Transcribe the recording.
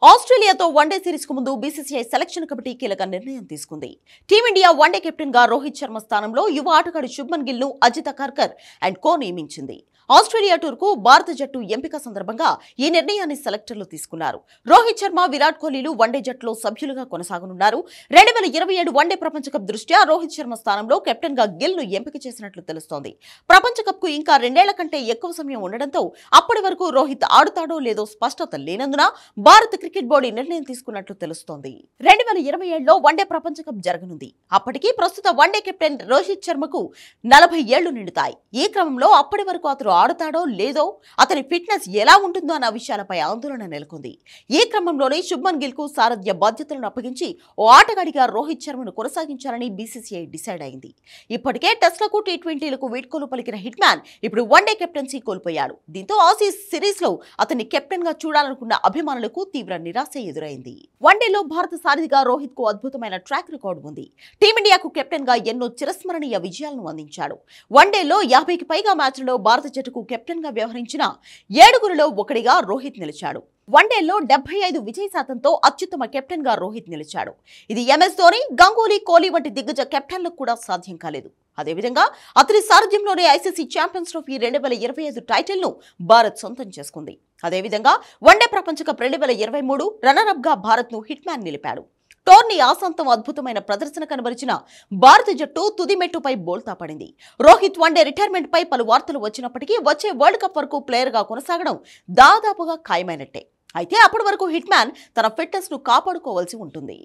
ఆస్ట్రేలియాతో one day series కు ముందు BCCI selection committee కీలక నిర్ణయం తీసుకుంది. టీమిండియా వన్డే కెప్టెన్ గా రోహిత్ శర్మ స్థానంలో యువ ఆటగాడు శుభ్మన్ గిల్ ను అజిత కర్కర్ అండ్ కో నియమించింది. ఆస్ట్రేలియా టూర్ కు భారత జట్టు ఎంపిక సందర్భంగా ఈ నిర్ణయాన్ని సెలెక్టర్లు తీసుకున్నారు. రోహిత్ శర్మ, విరాట్ కోహ్లీలు వన్డే జట్టులో సభ్యులుగా కొనసాగనున్నారు. 2027 వన్డే ప్రపంచ కప్ దృష్ట్యా రోహిత్ శర్మ స్థానంలో కెప్టెన్ గా గిల్ ను ఎంపిక చేసినట్లు తెలుస్తోంది. ప్రపంచ కప్ కు ఇంకా 2 ఏళ్ల కంటే ఎక్కువ సమయం ఉండడంతో అప్పటి వరకు రోహిత్ ఆడుతాడో లేదో స్పష్టత లేనందున భారత క్రికెట్ బోర్డు నిర్ణయం తీసుకున్నట్లు తెలుస్తోంది. 2027లో వన్డే ప్రపంచ కప్ జరగనుంది. అప్పటికి ప్రస్తుత వన్డే కెప్టెన్ రోహిత్ శర్మకు 40 ఏళ్లు నిండుతాయి. ఈ క్రమంలో అప్పటి వరకు అతను ఆడుతాడో లేదో, అతని ఫిట్నెస్ ఎలా ఉంటుందో అన్న విషయాలపై ఆందోళన నెలకొంది. ఈ క్రమంలోనే శుభ్మన్ గిల్ కు సారథ్య బాధ్యతలను అప్పగించి ఓ ఆటగాడిగా రోహిత్ శర్మను కొనసాగించాలని బీసీసీఐ డిసైడ్ అయింది. ఇప్పటికే టెస్ట్లకు, టీ20లకు వీడ్కోలు పలికిన హిట్ మ్యాన్ ఇప్పుడు వన్డే కెప్టెన్సీ కోల్పోయాడు. దీంతో ఆసీస్ సిరీస్ లో అతన్ని కెప్టెన్ గా చూడాలనుకున్న అభిమానులకు తీవ్ర నిరాశ ఎదురైంది. వన్డేలో భారత సారథిగా రోహిత్ కు అద్భుతమైన ట్రాక్ రికార్డు ఉంది. టీమిండియాకు కెప్టెన్ గా ఎన్నో చిరస్మరణీయ విజయాలను అందించాడు. వన్డేలో 50కి పైగా మ్యాచ్లలో భారత జట్టుకు కెప్టెన్ గా వ్యవహరించిన 7గురిలో ఒకడిగా రోహిత్ నిలిచాడు. వన్డేలో 75 విజయ శాతంతో అత్యుత్తమ కెప్టెన్ గా రోహిత్ నిలిచాడు. ఇది ఎంఎస్ ధోని, గంగూలీ, కోహ్లీ వంటి దిగ్గజ కెప్టెన్లకు కూడా సాధ్యం కాలేదు. అదేవిధంగా అతని సారథ్యంలోనే ఐసీసీ ఛాంపియన్స్ ట్రోఫీ 2025 టైటిల్ ను భారత్ సొంతం చేసుకుంది. అదేవిధంగా వన్డే ప్రపంచ కప్ 2023 రన్నర్-అప్ గా భారత్ ను హిట్ మ్యాన్ నిలిపాడు. టోర్నీ ఆసాంతం అద్భుతమైన ప్రదర్శన కనబరిచిన భారత జట్టు తుది మెట్టుపై బోల్తా పడింది. రోహిత్ వన్డే రిటైర్మెంట్ పై పలు వార్తలు వచ్చినప్పటికీ వచ్చే వరల్డ్ కప్ వరకు ప్లేయర్ గా కొనసాగడం దాదాపుగా ఖాయమైనట్టే. అయితే అప్పటి వరకు హిట్ మ్యాన్ తన ఫిట్నెస్ ను కాపాడుకోవాల్సి ఉంటుంది.